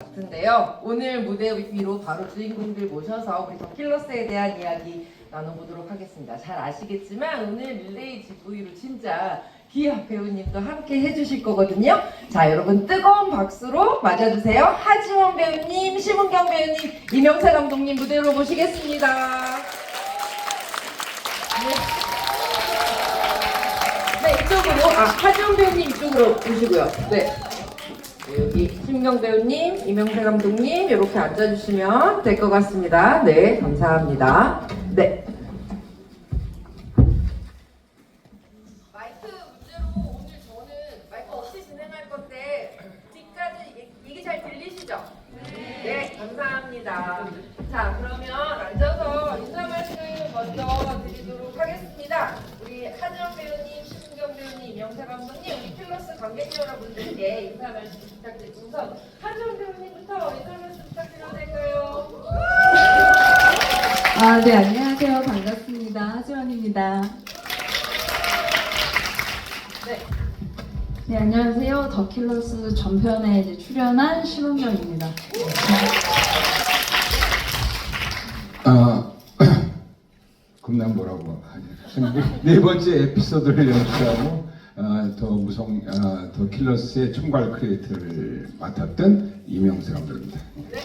같은데요. 오늘 무대 위로 바로 주인공들 모셔서 우리 더킬러스에 대한 이야기 나눠보도록 하겠습니다. 잘 아시겠지만 오늘 릴레이 GV로 진짜 기아 배우님도 함께 해주실 거거든요. 자, 여러분 뜨거운 박수로 맞아주세요. 하지원 배우님, 심은경 배우님, 이명세 감독님 무대로 모시겠습니다. 네, 이쪽으로 하지원 배우님 이쪽으로 오시고요. 네. 여기 심경 배우님, 이명세 감독님 이렇게 앉아주시면 될 것 같습니다. 네, 감사합니다. 네. 마이크 문제로 오늘 저는 마이크 없이 진행할 건데 뒤까지 이게 잘 들리시죠? 네, 감사합니다. 자, 그러면 앉아서 인사 말씀 먼저 드리도록 하겠습니다. 우리 하지원 배우님, 심경 배우님, 이명세 감독님, 우리 킬러스 관객 여러분들께 인사 말씀 부탁드립니다. 우선 하지원 배우님부터 인사 말씀 부탁드려도 될까요? 네, 안녕하세요. 반갑습니다. 하지원입니다. 네. 네, 안녕하세요. 더킬러스 전편에 이제 출연한 심은경입니다. 겁나 뭐라고 네 번째 에피소드를 연출하고 더 킬러스의 총괄 크리에이터를 맡았던 이명세 감독입니다. 네.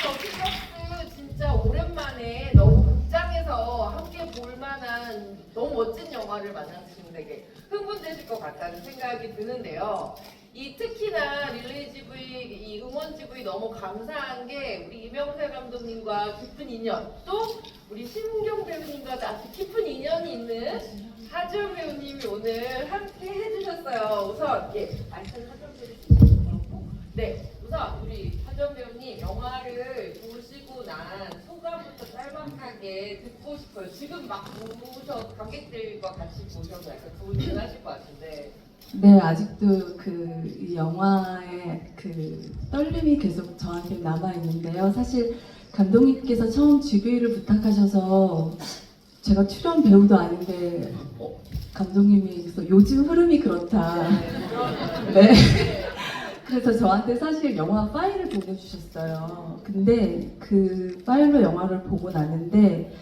더킬러스 진짜 오랜만에 너무 극장에서 함께 볼만한 너무 멋진 영화를 만나시는 되게 흥분되실 것 같다는 생각이 드는데요. 특히나 릴레이 GV, 이 응원 GV 너무 감사한 게 우리 이명세 감독님과 깊은 인연, 또 우리 심은경 배우님과 아주 깊은 인연이 있는 하지원 배우님이 오늘 함께 해주셨어요. 우선 말씀 하지원 배우님 네, 우선 우리 하지원 배우님 영화를 보시고 난 소감부터 짤막하게 듣고 싶어요. 지금 막 보셔 관객들과 같이 보셔서 약간 좋은 하실 것 같은데. 네, 아직도 이 영화의 떨림이 계속 저한테 남아있는데요. 사실 감독님께서 처음 GV를 부탁하셔서 제가 출연 배우도 아닌데 감독님이 그래서 요즘 흐름이 그렇다. 네. 그래서 저한테 사실 영화 파일을 보내주셨어요. 근데 그 파일로 영화를 보고 나는데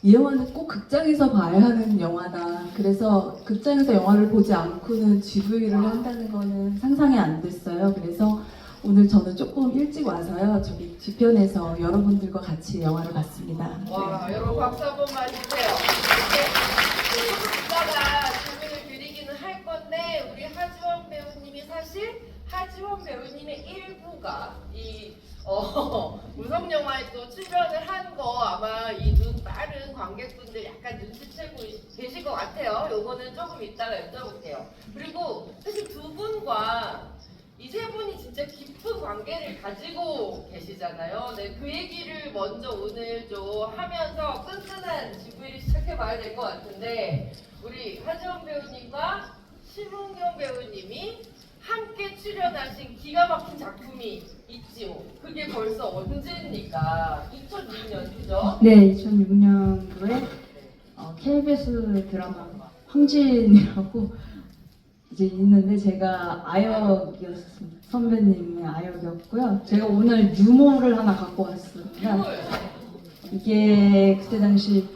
이 영화는 꼭 극장에서 봐야 하는 영화다. 그래서 극장에서 영화를 보지 않고는 GV를 한다는 거는 상상이 안 됐어요. 그래서 오늘 저는 조금 일찍 와서요. 저기 뒤편에서 여러분들과 같이 영화를 봤습니다. 와, 여러분 박수 한 번만 주세요. 이따가 질문을 드리기는 할 건데 우리 하지원 배우님이 사실 하지원 배우님의 일부가 무성 영화에 또 출연을 한 거 아마 이 눈 빠른 관객분들 약간 눈치채고 계실 것 같아요. 요거는 조금 이따가 여쭤볼게요. 그리고 사실 두 분과 이 세 분이 진짜 깊은 관계를 가지고 계시잖아요. 네, 그 얘기를 먼저 오늘 좀 하면서 끈끈한 GV를 시작해봐야 될 것 같은데 우리 하지원 배우님과 심은경 배우님이 함께 출연하신 기가 막힌 작품이 있지요. 그게 벌써 언제입니까? 2006년, 그죠? 네, 2006년도에 KBS 드라마 황진이라고 이제 있는데 제가 아역이었습니다. 선배님의 아역이었고요. 제가 오늘 유머를 하나 갖고 왔습니다. 이게 그때 당시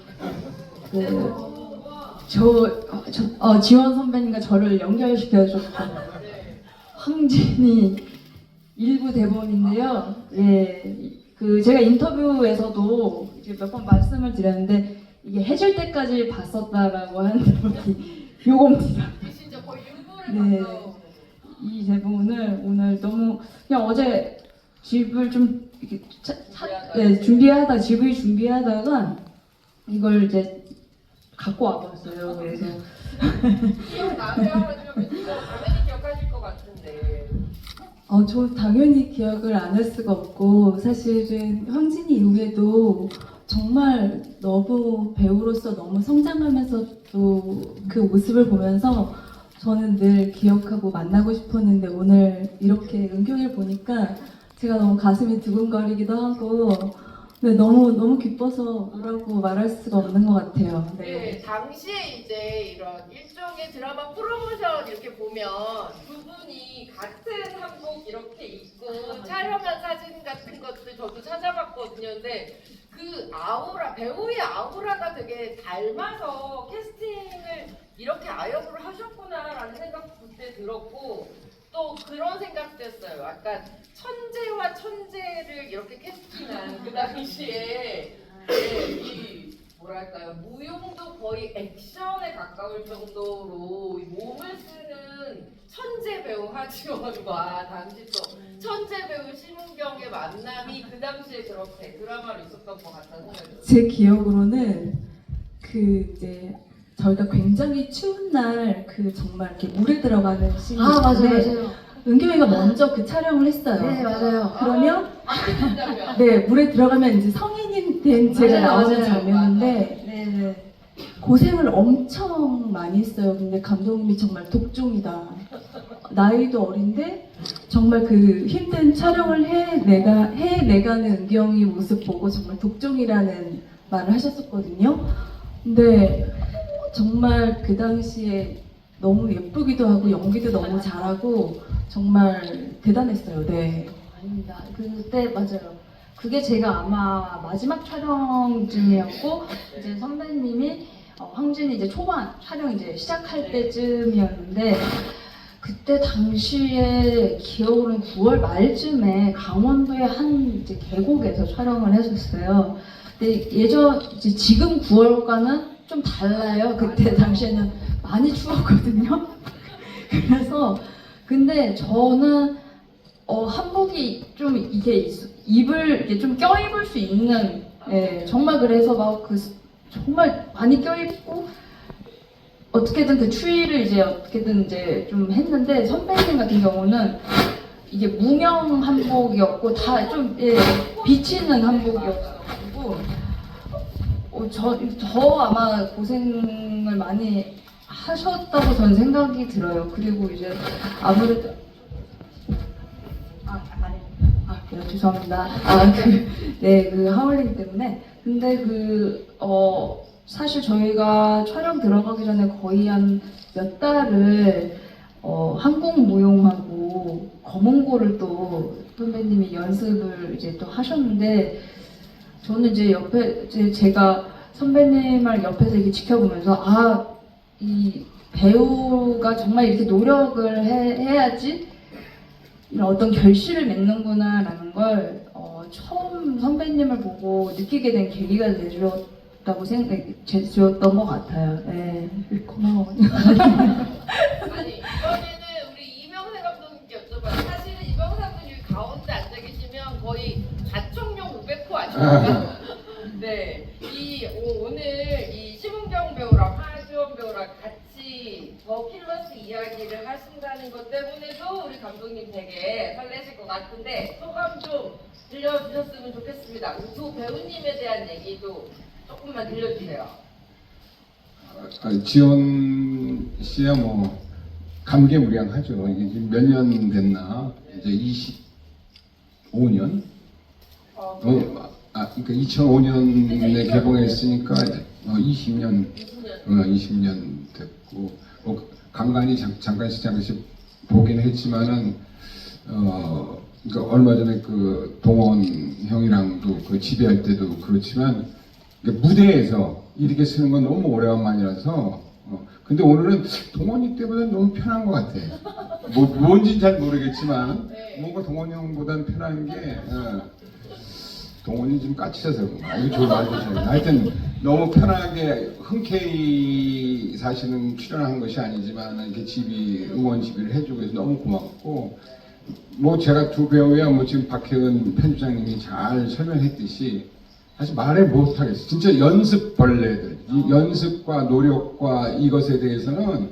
지원 선배님과 저를 연결시켜줬던 황진이 일부 대본인데요. 예, 제가 인터뷰에서도 몇 번 말씀을 드렸는데 이게 해질 때까지 봤었다라고 하는 대본이 요겁니다. 진짜 거의 일부를 봤어. 이 대본을 오늘 너무 그냥 어제 집을 좀 이렇게 준비하다 GV 준비하다가 이걸 이제 갖고 와봤어요. 그래서 기억나세요? 당연히 기억하실 것 같은데. 저 당연히 기억을 안 할 수가 없고 사실은 황진이 이후에도 정말 너무 배우로서 너무 성장하면서 또 그 모습을 보면서 저는 늘 기억하고 만나고 싶었는데 오늘 이렇게 은경을 보니까 제가 너무 가슴이 두근거리기도 하고 네, 너무 기뻐서 뭐라고 말할 수가 없는 것 같아요. 네, 당시에 이제 이런 일종의 드라마 프로모션 이렇게 보면 두 분이 같이 봤거든요. 근데 그 아우라, 배우의 아우라가 되게 닮아서 캐스팅을 이렇게 아역으로 하셨구나라는 생각 그때 들었고, 또 그런 생각도 했어요. 약간 천재와 천재를 이렇게 캐스팅한 그 당시에 이 뭐랄까요, 무용도 거의 액션에 가까울 정도로 이 몸을 쓰는 천재 배우 하지원과 당시 또 천재 배우 심은경의 만남이 그 당시에 그렇게 드라마로 있었던 것 같다는 생각이 들어요. 제 기억으로는 그 이제 저희가 굉장히 추운 날 그 정말 이렇게 물에 들어가는 씬이 있는데 은경이가 먼저 그 촬영을 했어요. 네, 맞아요. 그러면 아, 네 물에 들어가면 이제 성인이 된 제가 맞아요, 나오는 맞아요. 장면인데 네네. 고생을 엄청 많이 했어요. 근데 감독님이 정말 독종이다. 나이도 어린데 정말 그 힘든 촬영을 해내가는 은경이 모습 보고 정말 독종이라는 말을 하셨었거든요. 근데 정말 그 당시에 너무 예쁘기도 하고 연기도 너무 잘하고 정말 대단했어요. 네. 아닙니다. 그때 맞아요. 그게 제가 아마 마지막 촬영쯤이었고 이제 선배님이 황진이 이제 초반 촬영 이제 시작할 때쯤이었는데 그때 당시에 기억으로는 9월 말쯤에 강원도의 한 이제 계곡에서 촬영을 했었어요. 근데 이제 지금 9월과는 좀 달라요. 그때 당시에는 많이 추웠거든요. 그래서 근데 저는 한복이 좀 이게 입을 이게 좀 껴입을 수 있는 정말 그래서 막 그 정말 많이 껴입고 어떻게든 그 추위를 이제 어떻게든 이제 좀 했는데 선배님 같은 경우는 이게 무명 한복이었고 다 좀 비치는 한복이었고 더 아마 고생을 많이 하셨다고 저는 생각이 들어요. 그리고 이제 아무래도 네, 죄송합니다. 그 하울링 때문에. 근데 사실 저희가 촬영 들어가기 전에 거의 한 몇 달을 한국 무용하고 검은고를 또 선배님이 연습을 이제 또 하셨는데 저는 이제 옆에 제가 선배님을 옆에서 이렇게 지켜보면서 이 배우가 정말 이렇게 노력을 해야지 이런 어떤 결실을 맺는구나라는 걸 처음 선배님을 보고 느끼게 된 계기가 되주었던 것 같아요. 네. 고마워요. 아니 이번에는 우리 이명세 감독님께 여쭤봐요. 사실은 이명세 감독님 가운데 앉아 계시면 거의 가청용 500호 아닙니까? 네, 오늘 이 심은경 배우랑 하지원 배우랑 같이 더 킬러스 이야기를 하신다는 것 때문에도 우리 감독님 되게 설레실 것 같은데 소감 좀 들려주셨으면 좋겠습니다. 두 배우님에 대한 얘기도 조금만 들려주세요. 지원 씨야 뭐 감개무량하죠. 이게 지금 몇 년 됐나? 이제 25년? 그러니까 2005년에 개봉했으니까 20년 됐고 간간히 잠깐씩 보긴 했지만은 그러니까 얼마 전에 그 동원 형이랑도 그 지배할 때도 그렇지만 무대에서 이렇게 쓰는 건 너무 오래간만이라서 근데 오늘은 동원이 때보다 너무 편한 것 같아. 뭔지 잘 모르겠지만 뭔가 동원 형보다는 편한 게 동원이 좀 까칠해서 그런가. 이거 좋은 말이죠. 하여튼 너무 편하게 흔쾌히 사실은 출연한 것이 아니지만 이렇게 응원 지비를 해주고 해서 너무 고맙고 뭐 제가 두 배우야 뭐 지금 박혜은 편집장님이 잘 설명했듯이 사실 말을 못하겠어요. 진짜 연습 벌레들. 이 연습과 노력과 이것에 대해서는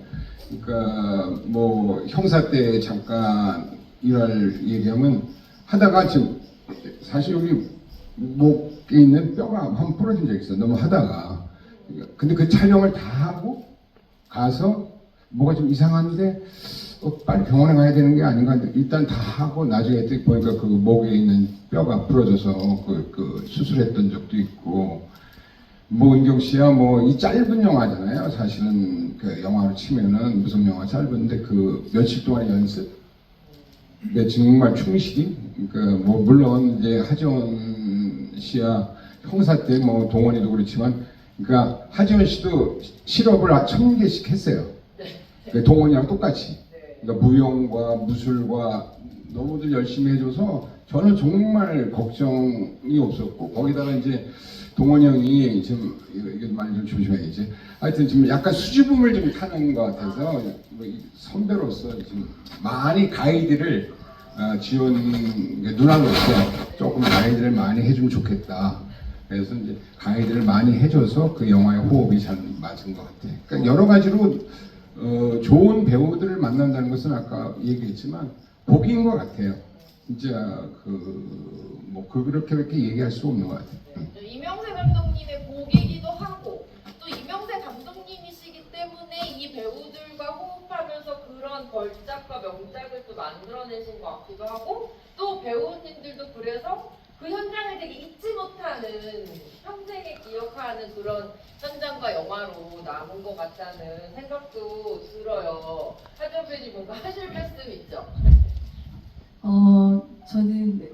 그러니까 뭐 형사 때 잠깐 일할 얘기하면 하다가 지금 사실 여기 목에 있는 뼈가 한번 부러진 적 있어요. 너무 하다가. 근데 그 촬영을 다 하고 가서 뭐가 좀 이상한데 빨리 병원에 가야 되는 게 아닌가. 일단 다 하고 나중에 보니까 그 목에 있는 뼈가 부러져서 그 수술했던 적도 있고. 뭐 은경 씨야 뭐 이 짧은 영화잖아요. 사실은 그 영화로 치면은 무슨 영화 짧은데 그 며칠 동안의 연습. 근데 정말 충실히. 그러니까 뭐 물론 이제 하지원 씨야 형사 때 뭐 동원이도 그렇지만 그러니까 하지원 씨도 실업을 1000개씩 했어요. 그 동원이랑 똑같이. 그러니까 무용과 무술과 너무들 열심히 해줘서 저는 정말 걱정이 없었고 거기다가 이제 동원이 형이 지금 이거 말 좀 조심해야지. 하여튼 지금 약간 수줍음을 좀 타는 것 같아서 뭐 선배로서 지금 많이 가이드를 지원 누나로서 조금 가이드를 많이 해주면 좋겠다. 그래서 이제 가이드를 많이 해줘서 그 영화의 호흡이 잘 맞은 것 같아. 그러니까 여러 가지로 좋은 배우들을 만난다는 것은 아까 얘기했지만 복인 것 같아요. 진짜 그렇게 얘기할 수 없는 것 같아요. 이명세 감독님의 복이기도 하고 또 이명세 감독님이시기 때문에 이 배우들과 호흡하면서 그런 걸작과 명작을 또 만들어내신 것 같기도 하고 또 배우님들도 그래서 그 현장을 되게 잊지 못하는 평생에 기억하는 그런 현장과 영화로 남은 것 같다는 생각도 들어요. 하지원 배우님 뭔가 하실 말씀 있죠? 저는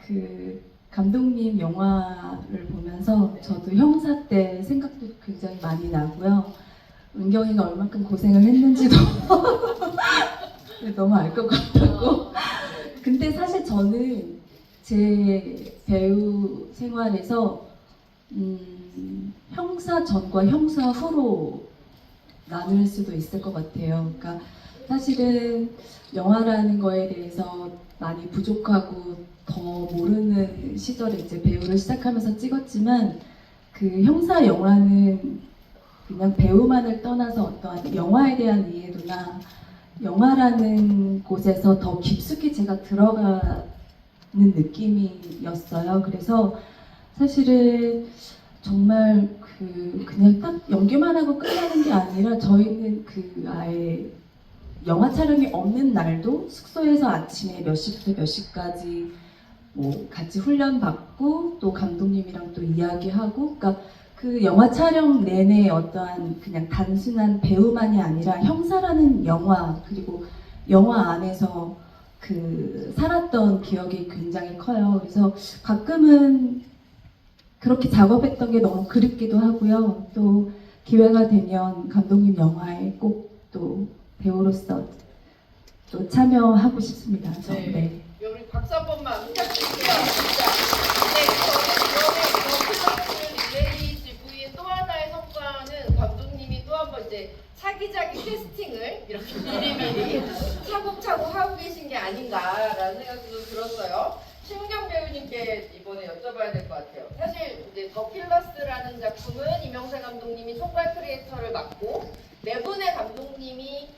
그 감독님 영화를 보면서 저도 형사 때 생각도 굉장히 많이 나고요. 은경이가 얼만큼 고생을 했는지도 너무 알 것 같다고. 근데 사실 저는 제 배우 생활에서 형사 전과 형사 후로 나눌 수도 있을 것 같아요. 그러니까 사실은 영화라는 거에 대해서 많이 부족하고 더 모르는 시절에 이제 배우를 시작하면서 찍었지만 그 형사 영화는 그냥 배우만을 떠나서 어떠한 영화에 대한 이해도나 영화라는 곳에서 더 깊숙이 제가 들어가는 느낌이었어요. 그래서 사실은 정말 그냥 딱 연기만 하고 끝나는 게 아니라 저희는 아예 영화 촬영이 없는 날도 숙소에서 아침에 몇 시부터 몇 시까지 뭐 같이 훈련 받고 또 감독님이랑 또 이야기하고, 그러니까 그 영화 촬영 내내 어떠한 그냥 단순한 배우만이 아니라 형사라는 영화 그리고 영화 안에서 살았던 기억이 굉장히 커요. 그래서 가끔은 그렇게 작업했던 게 너무 그립기도 하고요. 또 기회가 되면 감독님 영화에 꼭 또 배우로서 또 참여하고 싶습니다. 네. 우리 박수 한 번만 부탁드릴게요. 진짜. 네, 저는 이번에 릴레이 GV의 또 하나의 성과는 감독님이 또 한 번 이제 차기작의 캐스팅을 이렇게 미리미리 차곡차곡 하고 계신 게 아닌가라는 생각도 들었어요. 심경 배우님께 이번에 여쭤봐야 될 것 같아요. 사실 이제 더 킬러스라는 작품은 이명세 감독님이 총괄 크리에이터를 맡고 네 분의 감독님이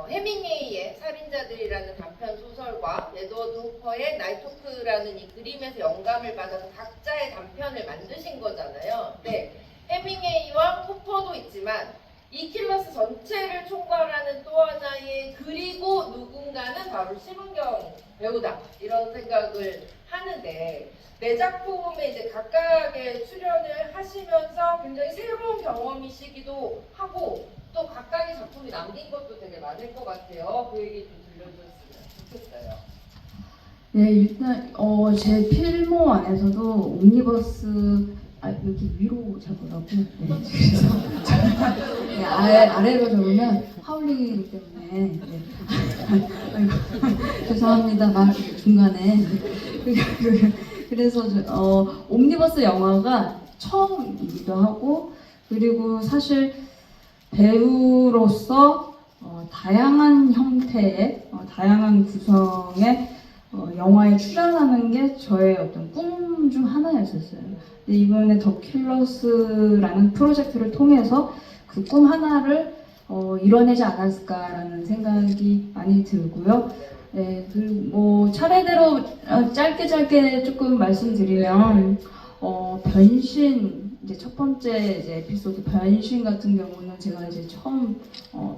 해밍웨이의 살인자들이라는 단편 소설과 에드워드 호퍼의 나이트호크라는 이 그림에서 영감을 받아서 각자의 단편을 만드신 거잖아요. 네, 해밍웨이와 호퍼도 있지만 이 킬러스 전체를 총괄하는 또 하나의 그리고 누군가는 바로 심은경 배우다 이런 생각을 하는데 네 작품에 이제 각각의 출연을 하시면서 굉장히 새로운 경험이시기도 하고 또 각각의 작품이 남긴 것도 되게 많을 것 같아요. 그 얘기 좀 들려주셨으면 좋겠어요. 네, 일단 제 필모 안에서도 옴니버스 여기 위로 적으라고. 네, 그래서 네, 아래로 적으면 하울링이기 때문에 네. 아이고, 죄송합니다. 말 중간에. 그래서 옴니버스 영화가 처음이기도 하고 그리고 사실 배우로서 다양한 형태의 다양한 구성의 영화에 출연하는 게 저의 어떤 꿈 중 하나였었어요. 근데 이번에 더 킬러스라는 프로젝트를 통해서 그 꿈 하나를 이뤄내지 않았을까라는 생각이 많이 들고요. 네, 그리고 뭐 차례대로 짧게 조금 말씀드리면 변신 이제 첫 번째 이제 에피소드 변신 같은 경우는 제가 이제 처음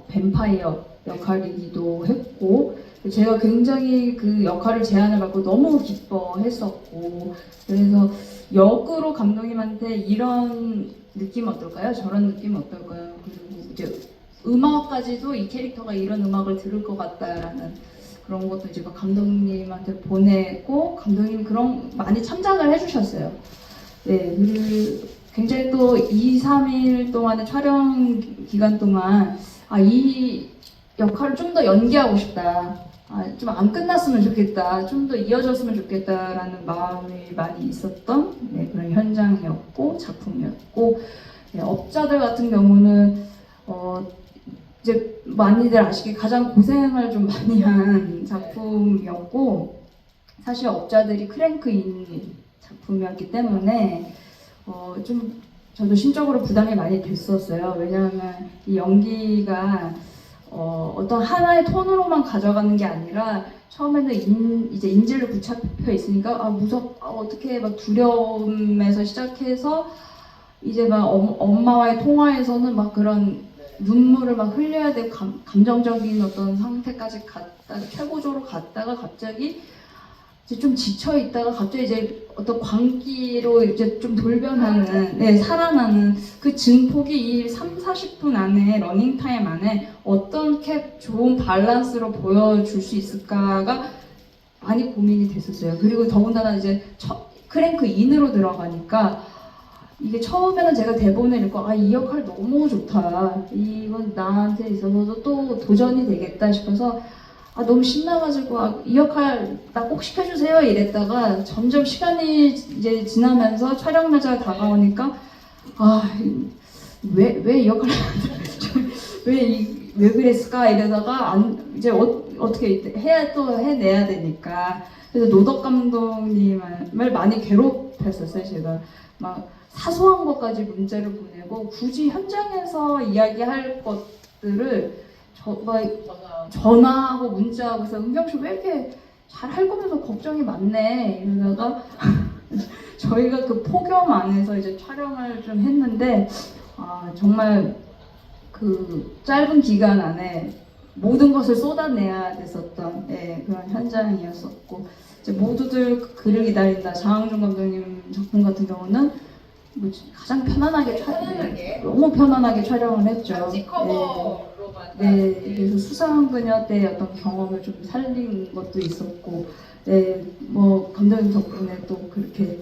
뱀파이어 역할이기도 했고 제가 굉장히 그 역할을 제안을 받고 너무 기뻐했었고 그래서 역으로 감독님한테 이런 느낌 어떨까요? 저런 느낌 어떨까요? 그리고 이제 음악까지도 이 캐릭터가 이런 음악을 들을 것 같다라는 그런 것도 이제 막 감독님한테 보내고 감독님이 그런 많이 참작을 해주셨어요. 네, 그리고 굉장히 또 2, 3일 동안의 촬영 기간 동안 이 역할을 좀 더 연기하고 싶다. 좀 안 끝났으면 좋겠다. 좀 더 이어졌으면 좋겠다라는 마음이 많이 있었던 그런 현장이었고 작품이었고 업자들 같은 경우는 이제 많이들 아시기에 가장 고생을 좀 많이 한 작품이었고 사실 업자들이 크랭크인 작품이었기 때문에 좀 저도 심적으로 부담이 많이 됐었어요. 왜냐하면 이 연기가 어떤 하나의 톤으로만 가져가는 게 아니라 처음에는 이제 인질로 붙잡혀 있으니까 어떻게 막 두려움에서 시작해서 이제 막 엄마와의 통화에서는 막 그런 눈물을 막 흘려야 되고 감정적인 어떤 상태까지 갔다가 최고조로 갔다가 갑자기 이제 좀 지쳐 있다가 갑자기 이제 어떤 광기로 이제 좀 돌변하는, 살아나는 그 증폭이 이 30-40분 안에 러닝타임 안에 어떻게 좋은 밸런스로 보여줄 수 있을까가 많이 고민이 됐었어요. 그리고 더군다나 이제 크랭크 인으로 들어가니까 이게 처음에는 제가 대본을 읽고 이 역할 너무 좋다. 이건 나한테 있어서도 또 도전이 되겠다 싶어서 너무 신나가지고 이 역할 나 꼭 시켜주세요 이랬다가 점점 시간이 이제 지나면서 촬영 날짜가 다가오니까 왜 이 역할 왜 그랬을까 이러다가 이제 어떻게 해내야 되니까 그래서 노덕 감독님을 많이 괴롭혔었어요. 제가 막 사소한 것까지 문자를 보내고 굳이 현장에서 이야기할 것들을 전화하고 문자하고 해서 은경씨 왜 이렇게 잘 할 거면서 걱정이 많네 이러다가 저희가 그 폭염 안에서 이제 촬영을 좀 했는데 정말 그 짧은 기간 안에 모든 것을 쏟아내야 됐었던 그런 현장이었었고 이제 모두들 그를 기다린다 장항준 감독님 작품 같은 경우는 가장 편안하게 너무 편안하게 촬영을 했죠. 같이 커버로만. 그래서 수상 그녀 때 어떤 경험을 좀 살린 것도 있었고, 뭐 감독님 덕분에 또 그렇게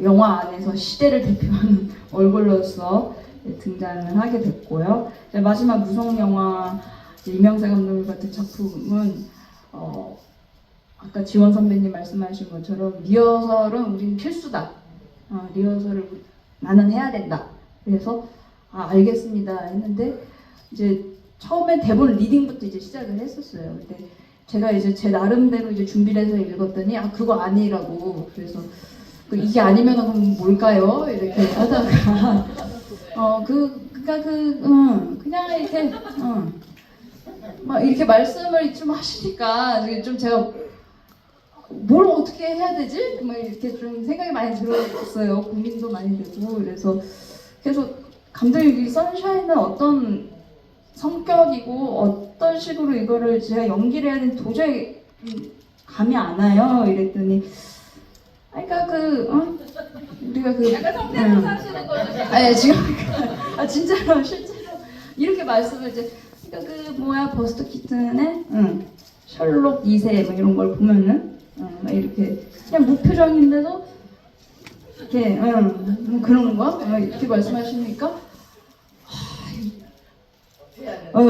영화 안에서 시대를 대표하는 얼굴로서 등장을 하게 됐고요. 마지막 무성 영화 이명세 감독님 같은 작품은 아까 지원 선배님 말씀하신 것처럼 리허설은 우린 필수다. 리허설을 나는 해야 된다. 그래서 알겠습니다 했는데 이제 처음에 대본 리딩부터 이제 시작을 했었어요. 근데 제가 이제 제 나름대로 이제 준비를 해서 읽었더니 그거 아니라고. 그래서 이게 아니면 그럼 뭘까요? 이렇게 하다가 그냥 이렇게 막 이렇게 말씀을 좀 하시니까 좀 제가 뭘 어떻게 해야 되지? 막 이렇게 좀 생각이 많이 들었어요. 고민도 많이 되고 그래서 감독님 이 선샤인은 어떤 성격이고 어떤 식으로 이거를 제가 연기를 해야 되는지 도저히 감이 안 와요. 이랬더니 그러니까 우리가 약간 성대모사 하시는 거죠? 지금 진짜로 실제로 이렇게 말씀을 이제 버스터 키튼의 셜록 2세 뭐 이런 걸 보면은 이렇게 그냥 무표정인데도 이렇게 뭐 그런 거 이렇게 말씀하시니까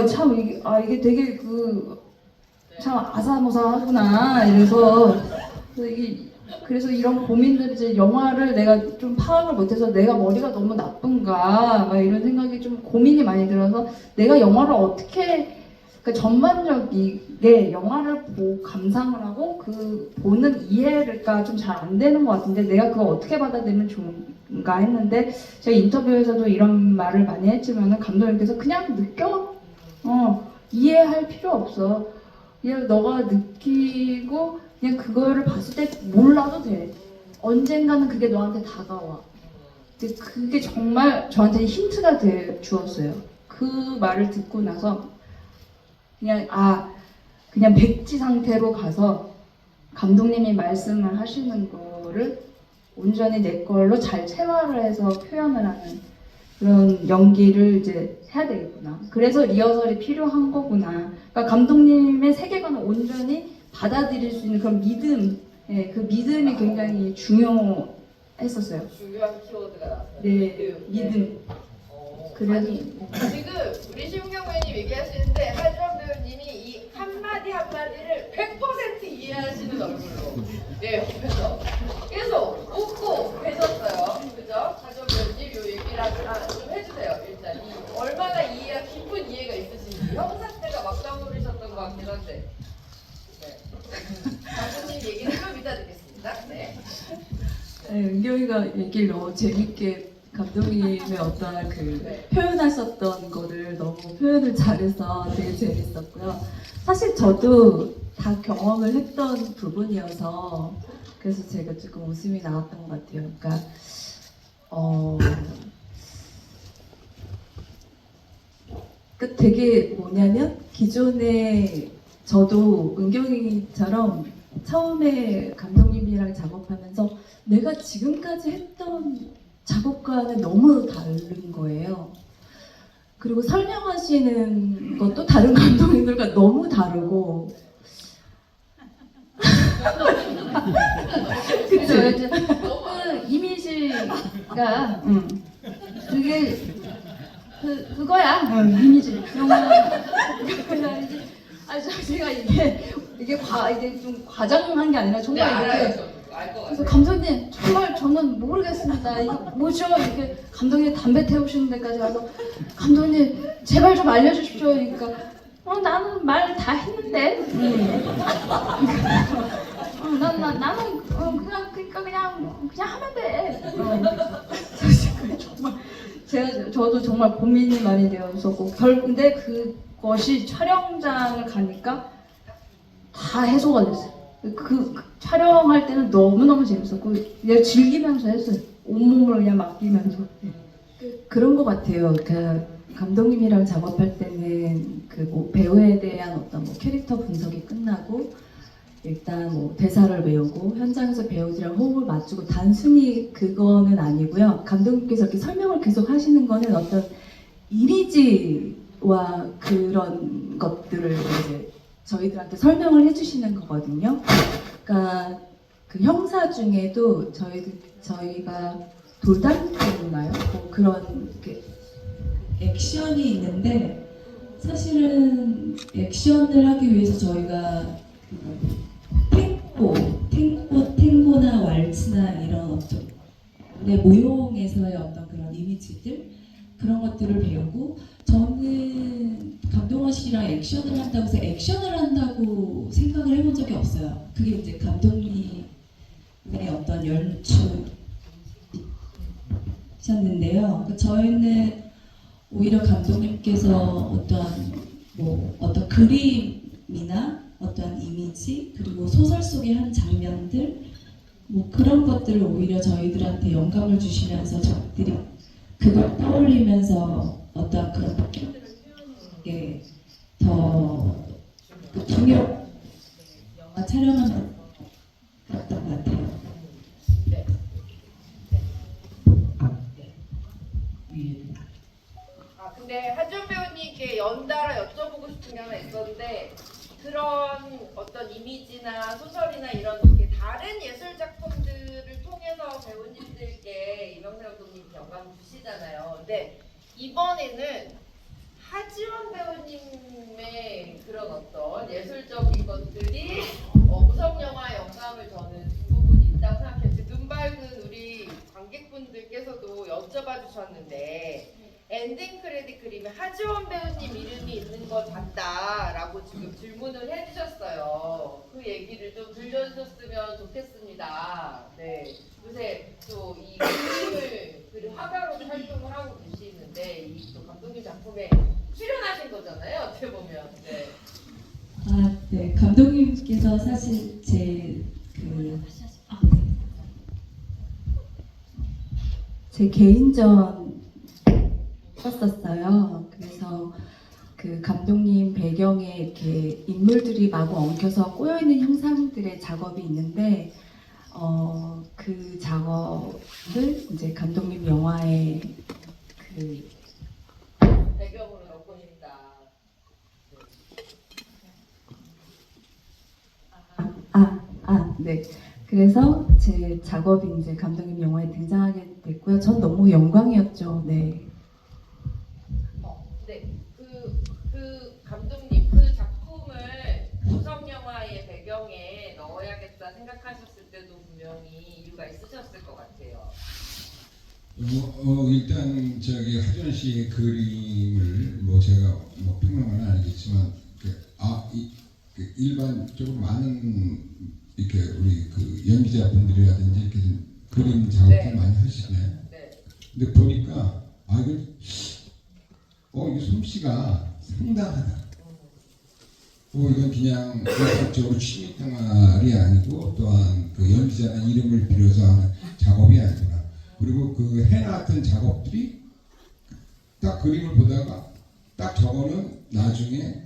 참 이게 되게 참 아사모사하구나 그래서 이런 고민들 이제 영화를 내가 좀 파악을 못해서 내가 머리가 너무 나쁜가 막 이런 생각이 좀 고민이 많이 들어서 내가 영화를 어떻게 전반적이게 영화를 보고 감상을 하고 보는 이해가 좀 잘 안 되는 것 같은데 내가 그거 어떻게 받아들이면 좋은가 했는데 제가 인터뷰에서도 이런 말을 많이 했지만 감독님께서 그냥 느껴 이해할 필요 없어 그냥 너가 느끼고 그냥 그거를 봤을 때 몰라도 돼 언젠가는 그게 너한테 다가와 근데 그게 정말 저한테 힌트가 주었어요 그 말을 듣고 나서 그냥 백지 상태로 가서 감독님이 말씀을 하시는 거를 온전히 내 걸로 잘 체화를 해서 표현을 하는 그런 연기를 이제 해야 되겠구나. 그래서 리허설이 필요한 거구나. 그러니까 감독님의 세계관을 온전히 받아들일 수 있는 그런 믿음, 예, 그 믿음이 굉장히 중요했었어요. 중요한 키워드가 나왔어요. 네, 믿음. 그래서 아니, 지금 우리 심경 배우님 얘기하시는데 하지원 배우님이 이 한마디 한마디를 100% 이해하시는 얼굴로 옆에서 계속 웃고 계셨어요. 그죠? 하지원 배우님 요 얘기를 좀 해주세요. 일단 얼마나 이해가 깊은 이해가 있으신지 형사 때가 막상 모르셨던 것 같긴 한데 감독님 얘기는 좀 이따 듣겠습니다. 네. 네, 은경이가 얘기를 너무 재밌게 감독님의 어떤 그 표현하셨던 거를 너무 표현을 잘해서 되게 재밌었고요. 사실 저도 다 경험을 했던 부분이어서 그래서 제가 조금 웃음이 나왔던 것 같아요. 그러니까 그 되게 뭐냐면 기존에 저도 은경이처럼 처음에 감독님이랑 작업하면서 내가 지금까지 했던 작업과는 너무 다른 거예요. 그리고 설명하시는 것도 다른 감독님들과 너무 다르고 그죠? 이제 그 이미지가 그게 그거야. 이미지. 영화. 제가 이게 좀 과장한 게 아니라 네, 정말 알아요. 이렇게. 저도. 알 것 그래서 같아요. 감독님 정말 저는 모르겠습니다. 이거 뭐죠? 이렇게 감독님 담배 태우시는 데까지 와서 감독님 제발 좀 알려주십시오. 그러니까 나는 말 다 했는데. 나는 그냥 하면 돼. 정말 저도 정말 고민이 많이 되었었고 근데 그것이 촬영장을 가니까 다 해소가 됐어요. 그 촬영할 때는 너무너무 재밌었고 내가 즐기면서 했어요. 온몸을 그냥 맡기면서. 그런 것 같아요. 그 감독님이랑 작업할 때는 그 뭐 배우에 대한 어떤 뭐 캐릭터 분석이 끝나고 일단 뭐 대사를 외우고 현장에서 배우들이랑 호흡을 맞추고 단순히 그거는 아니고요. 감독님께서 이렇게 설명을 계속 하시는 거는 어떤 이미지와 그런 것들을 이제 저희들한테 설명을 해주시는 거거든요. 그러니까 그 형사 중에도 저희가 돌담기인가요? 뭐 그런 이렇게 액션이 있는데 사실은 액션을 하기 위해서 저희가 탱고나 왈츠나 이런 어떤 모형에서의 어떤 그런 이미지들 그런 것들을 배우고 저는 감동원 씨랑 액션을 한다고 해서 액션을 한다고 생각을 해본 적이 없어요. 그게 이제 감독님의 어떤 연출이셨는데요. 저희는 오히려 감독님께서 어떤 그림이나 어떤 이미지 그리고 소설 속의 한 장면들 뭐 그런 것들을 오히려 저희들한테 영감을 주시면서 저희들이 그걸 떠올리면서 어떤 그런 느낌들을 표현하는 게 더 중요 영화 촬영하는 그랬던 것 같아요. 근데 하지원 배우님께 연달아 여쭤보고 싶은 게 하나 있었는데 그런 어떤 이미지나 소설이나 이런 이렇게 다른 예술 작품들을 통해서 배우님들께 이명세 감독님 영감 주시잖아요. 근데 이번에는 하지원 배우님의 그런 어떤 예술적인 것들이 무성 영화 영감을 저는 준 부분이 있다고 생각해요. 눈 밝은 우리 관객분들께서도 여쭤봐 주셨는데 엔딩 크레딧 그림에 하지원 배우님 이름이 있는 것 같다라고 지금 질문을 해주셨어요. 그 얘기를 좀 들려주셨으면 좋겠습니다. 네, 요새 또 이 그림 화가로도 활동을 하고 계시는데 이 또 감독님 작품에 출연하신 거잖아요. 어떻게 보면. 네. 네. 감독님께서 사실 제 개인전 썼었어요. 그래서 그 감독님 배경에 이렇게 인물들이 마구 엉켜서 꼬여있는 형상들의 작업이 있는데 그 작업을 이제 감독님 영화에 그 그 배경으로 넣고입니다. 네. 그래서 제 작업이 이제 감독님 영화에 등장하게 됐고요. 전 너무 영광이었죠. 네. 네, 그 감독님 그 작품을 무성 영화의 배경에 넣어야겠다 생각하셨을 때도 분명히 이유가 있으셨을 것 같아요. 일단 저기 하준 씨의 그림을 뭐 제가 뭐 평론가는 아니겠지만 그 일반적으로 많은 이렇게 우리 그 연기자분들이라든지 이렇게 좀 그림 작업을 네. 많이 하시잖아요. 네. 근데 보니까 이거 솜씨가 상당하다. 이건 그냥 의식적으로 취미 생활이 아니고 또한 그 연기자는 이름을 빌어서 하는 작업이 아니구나. 그리고 그 해놨던 작업들이 딱 그림을 보다가 딱 저거는 나중에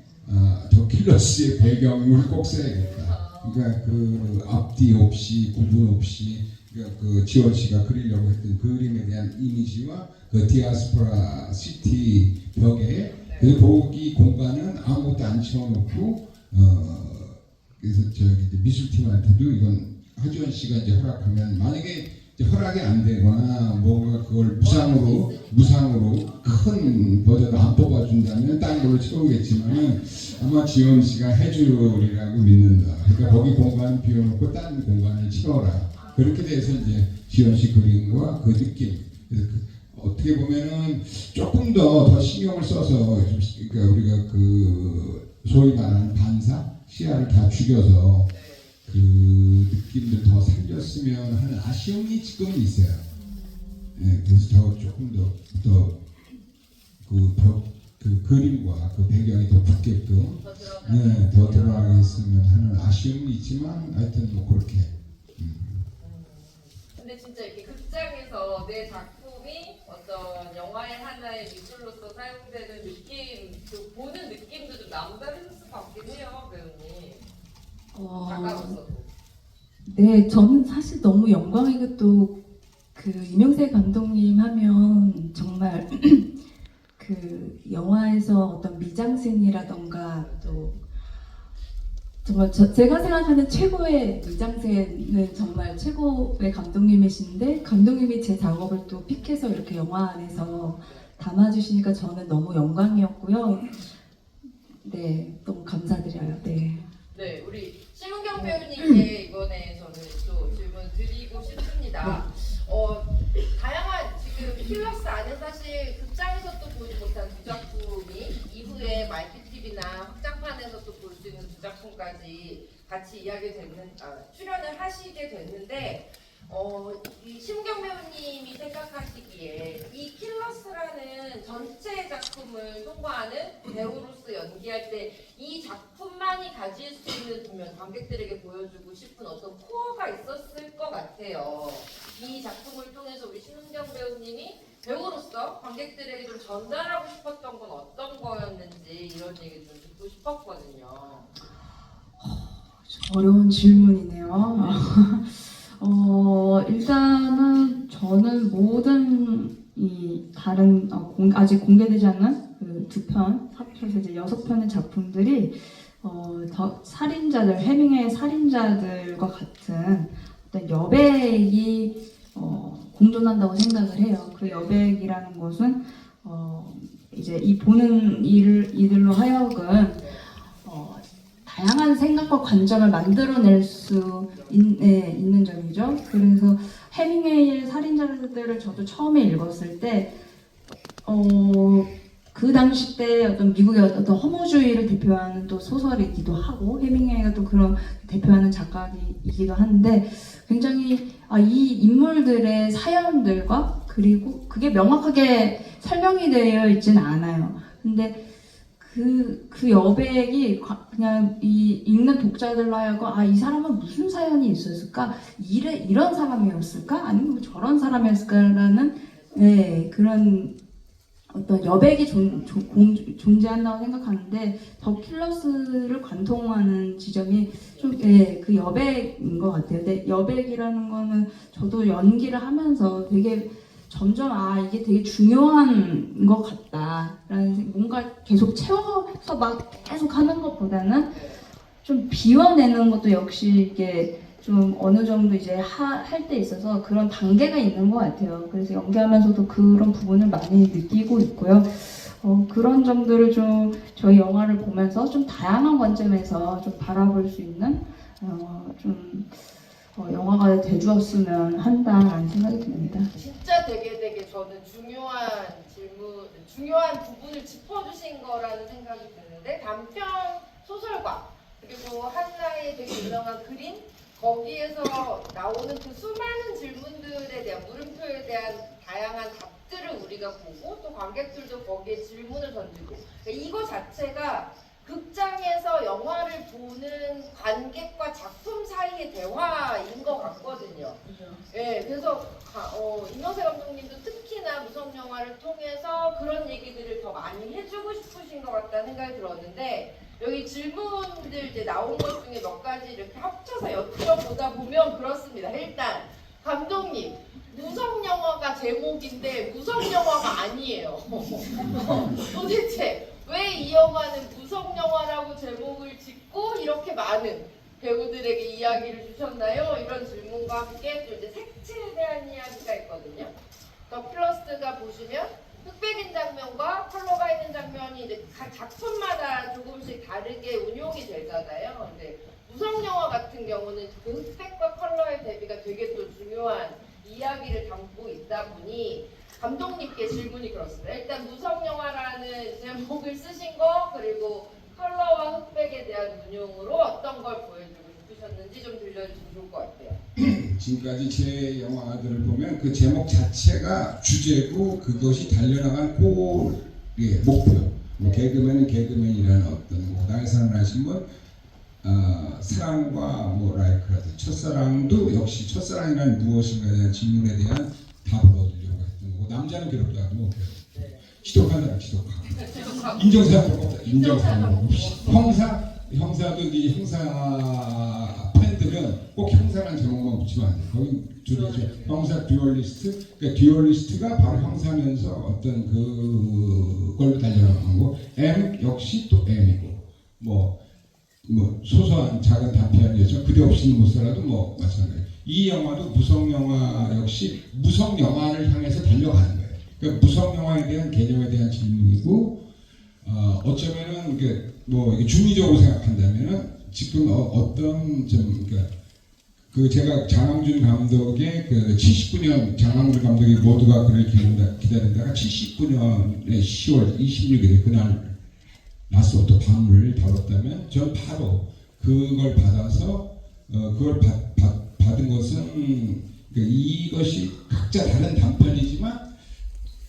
저 킬러스의 배경을 꼭 써야겠다. 그러니까 그 앞뒤 없이 구분 없이 그러니까 그 지원 씨가 그리려고 했던 그림에 대한 이미지와 그 디아스포라 시티 벽에 그 거기 공간은 아무것도 안 채워놓고 그래서 저기 미술팀한테도 이건 하지원 씨가 이제 허락하면 만약에 이제 허락이 안 되거나 뭔가 그걸 무상으로 큰 버전을 안 뽑아준다면 딴 걸로 채우겠지만은 아마 지원 씨가 해주리라고 믿는다. 그러니까 거기 공간 비워놓고 딴 공간을 채워라. 그렇게 돼서 이제 지원 씨 그림과 그 느낌. 그래서 어떻게 보면은 조금 더 신경을 써서 그러니까 우리가 그 소위 말하는 반사 시야를 다 죽여서 그 느낌도 더 살렸으면 하는 아쉬움이 지금은 있어요. 네, 그래서 저 조금 더 그 그림과 그 배경이 더 붙게끔 더 드러나게 했으면 하는 아쉬움이 있지만 하여튼 뭐 그렇게. 근데 진짜 이렇게 극장에서 내 작품이 어떤 영화의 하나의 미술로서 사용되는 느낌, 그 보는 느낌도 좀 남다르셨을 것 같긴 해요, 배우님. 작가로서도. 네, 저는 사실 너무 영광이고 또 그 이명세 감독님 하면 정말 그 영화에서 어떤 미장센이라던가 또 정말 제가 생각하는 최고의 미장센은 정말 최고의 감독님이신데 감독님이 제 작업을 또 픽해서 이렇게 영화 안에서 담아주시니까 저는 너무 영광이었고요. 네, 너무 감사드려요. 네. 네, 우리 심은경 배우님께 이번에 저는 또 질문 드리고 싶습니다. 다양한 지금 킬러스 안에 사실 극장에서 또 보지 못한 두 작품이 이후에 말티TV나 확장판에서 또 볼 수 있는 두 작품까지 같이 출연을 하시게 됐는데 이 심은경 배우님이 생각하시기에 이 킬러스라는 전체 작품을 소화하는 배우로서 연기할 때 이 작품만이 가질 수 있는 분명 관객들에게 보여주고 싶은 어떤 코어가 있었을 것 같아요. 이 작품을 통해서 우리 심은경 배우님이 배우로서 관객들에게 좀 전달하고 싶었던 건 어떤 거였는지 이런 얘기 좀 듣고 싶었거든요. 어려운 질문이네요. 일단은 저는 모든 이 다른 아직 공개되지 않은 그 2편, 합쳐서 이제 6편의 작품들이 더 살인자들, 해밍웨이의 살인자들과 같은 어떤 여백이 공존한다고 생각을 해요. 그 여백이라는 것은 이제 이 보는 이들로 하여금 다양한 생각과 관점을 만들어낼 수 있는 점이죠. 그래서 해밍웨이의 살인자들을 저도 처음에 읽었을 때, 그 당시 때 어떤 미국의 어떤 허무주의를 대표하는 또 소설이기도 하고, 해밍웨이가 또 그런 대표하는 작가이기도 한데, 굉장히 이 인물들의 사연들과 그리고 그게 명확하게 설명이 되어 있지는 않아요. 근데 그 여백이 그냥 이 읽는 독자들로 하여금 이 사람은 무슨 사연이 있었을까? 이런 사람이었을까? 아니면 뭐 저런 사람이었을까라는 그런 어떤 여백이 존재한다고 생각하는데 더 킬러스를 관통하는 지점이 좀 그 여백인 것 같아요. 근데 여백이라는 거는 저도 연기를 하면서 되게 점점 이게 되게 중요한 것 같다라는 뭔가 계속 채워서 막 계속 하는 것보다는 좀 비워내는 것도 역시 이게 좀 어느 정도 이제 할 때 있어서 그런 단계가 있는 것 같아요. 그래서 연기하면서도 그런 부분을 많이 느끼고 있고요. 그런 점들을 좀 저희 영화를 보면서 좀 다양한 관점에서 좀 바라볼 수 있는 영화가 돼주었으면 한다라는 생각이 듭니다. 진짜 되게 저는 중요한 부분을 짚어주신 거라는 생각이 드는데 단편 소설과 그리고 한나의 되게 유명한 그림 거기에서 나오는 그 수많은 질문들에 대한 물음표에 대한 다양한 답들을 우리가 보고 또 관객들도 거기에 질문을 던지고 그러니까 이거 자체가 극장에서 영화를 보는 관객과 작품 사이의 대화인 것 같거든요. 예, 그래서 이명세 감독님도 특히나 무성 영화를 통해서 그런 얘기들을 더 많이 해주고 싶으신 것 같다는 생각이 들었는데 여기 질문들 이제 나온 것 중에 몇 가지 이렇게 합쳐서 여쭤보다 보면 그렇습니다. 일단 감독님 무성 영화가 제목인데 무성 영화가 아니에요. 도대체 왜 이 영화는 무성 영화라고 제목을 짓고 이렇게 많은 배우들에게 이야기를 주셨나요? 이런 질문과 함께 또 이제 색채에 대한 이야기가 있거든요. 더 플러스가 보시면 흑백인 장면과 컬러가 있는 장면이 이제 각 작품마다 조금씩 다르게 운용이 되잖아요. 근데 무성 영화 같은 경우는 그 흑백과 컬러의 대비가 되게 또 중요한 이야기를 담고 있다 보니 감독님께 질문이 그렇습니다. 일단 무성 영화라는 제목을 쓰신 거 그리고 컬러와 흑백에 대한 운용으로 어떤 걸 보여주고 싶으셨는지 좀 들려주시면 좋을 것 같아요. 지금까지 제 영화들을 보면 그 제목 자체가 주제고 그것이 달려나간 꼴의 목표. 뭐 개그맨은 개그맨이라는 어떤 뭐 나의 사랑을 하신 분 사랑과 뭐 라이크라든 첫사랑도 역시 첫사랑이란 무엇인가에 대한 질문에 대한 답을 얻으려고 했던 거고 남자는 괴롭다 하고 지독하다 지독하고 인정사항으로 없다 인정사항으로 형사도 이제 형사 팬들은 꼭 형사라는 제목만 붙이면 안 돼. 거기 줄여서 형사 듀얼리스트. 그러니까 듀얼리스트가 바로 형사면서 어떤 그걸로 달려나가는 거고 M 역시 또 M이고 뭐 소소한 작은 단편이었죠. 그대 없이는 못 살아도 뭐 마찬가지. 이 영화도 무성 영화 역시 무성 영화를 향해서 달려가는 거예요. 그러니까 무성 영화에 대한 개념에 대한 질문이고 어쩌면은 이게 중의적으로 생각한다면은 지금 어떤 좀 그러니까 그 제가 장항준 감독의 그 79년 장항준 감독이 모두가 그를 기다린다가 79년의 10월 26일 그날 나스부터 밤을 다뤘다면 전 바로 그걸 받아서 그걸 받은 것은 이것이 각자 다른 단편이지만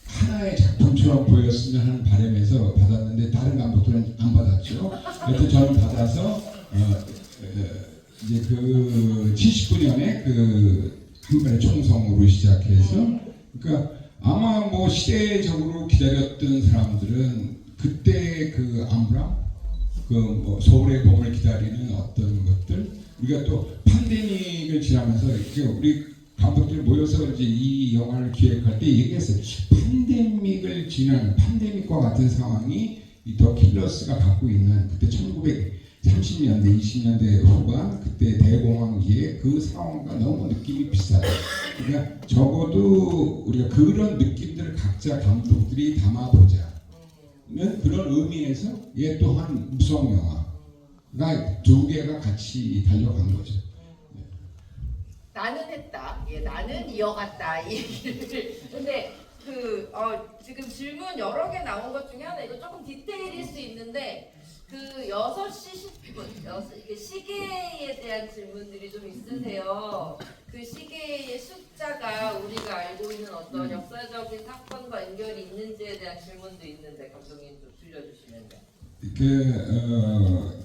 하나의 작품처럼 보였으면 하는 바람에서 받았는데 다른 감독들은 안 받았죠. 그래서 저는 받아서 이제 그 79년에 그 한번의 총성으로 시작해서 그러니까 아마 뭐 시대적으로 기다렸던 사람들은 그때 그 암브라 그 뭐 서울의 봄을 기다리는 어떤 것들 우리가 또 팬데믹을 지나면서 이렇게 우리 감독들이 모여서 이제 이 영화를 기획할 때 얘기했어요. 팬데믹을 지난 팬데믹과 같은 상황이 이 더 킬러스가 갖고 있는 그때 1930년대 20년대 후반 그때 대공황기에 그 상황과 너무 느낌이 비슷하다. 그러니까 적어도 우리가 그런 느낌들을 각자 감독들이 담아보자. 그런 의미에서 얘 또한 무성 영화가 두 개가 같이 달려간 거죠. 나는 했다. 예, 나는 이어갔다. 이 얘기를. 근데 지금 질문 여러 개 나온 것 중에 하나 이거 조금 디테일일 수 있는데 그 6시 10분 이게 시계에 대한 질문들이 좀 있으세요. 그 시계의 숫자가 우리가 알고 있는 어떤 역사적인 사건과 연결이 있는지에 대한 질문도 있는데 감독님 좀 들려주시면 돼요.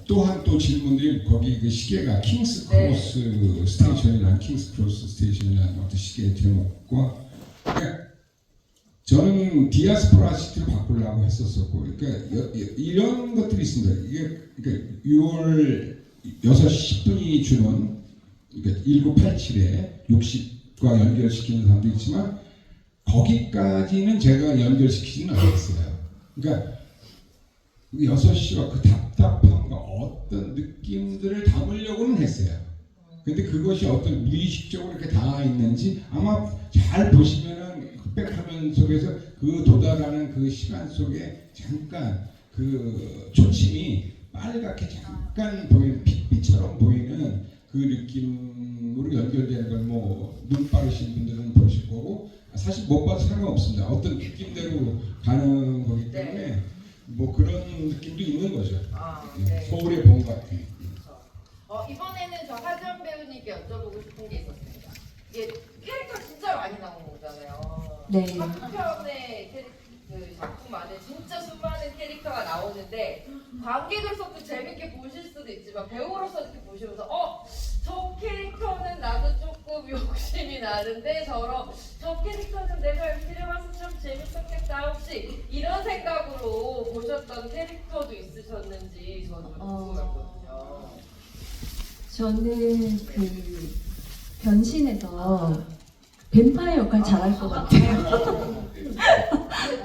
또한 또 질문들이 거기 그 시계가 킹스 크로스 스테이션이라는 킹스 크로스 스테이션이라는 어떤 시계 제목과 저는 디아스포라 시티로 바꾸려고 했었었고 그러니까 이런 것들이 있습니다. 이게 그러니까 6월 6시 10분이 주는 그러니까 1987에 60과 연결시키는 사람도 있지만 거기까지는 제가 연결시키지는 않았어요. 그러니까 6시와 그 답답함과 어떤 느낌들을 담으려고는 했어요. 근데 그것이 어떤 무의식적으로 이렇게 닿아 있는지 아마 잘 보시면은 흑백화면 속에서 그 도달하는 그 시간 속에 잠깐 그 초침이 빨갛게 잠깐 보이는 빛처럼 보이는 그 느낌으로 연결되는 걸 뭐 눈 빠르신 분들은 보실 거고 사실 못 봐도 상관없습니다. 어떤 느낌대로 가는 거기 때문에 뭐 그런 느낌도 있는 거죠. 네. 서울에 본 것 같아요. 이번에는 저 하지연 배우님께 여쭤보고 싶은 게 있었습니다. 이게 캐릭터 진짜 많이 나온 거잖아요. 네. 한 편의 그 작품 안에 진짜 수많은 캐릭터가 나오는데 관객으로서도 재밌게 보실 수도 있지만 배우로서 이렇게 보시면서 저 캐릭터는 나도 조금 욕심이 나는데 저 캐릭터는 내가 이렇게 해봐서 참 재밌었겠다. 혹시 이런 생각으로 보셨던 캐릭터도 있으셨는지 저는 궁금했거든요. 저는 그 변신해서 뱀파이어 역할 잘할 것 같아요.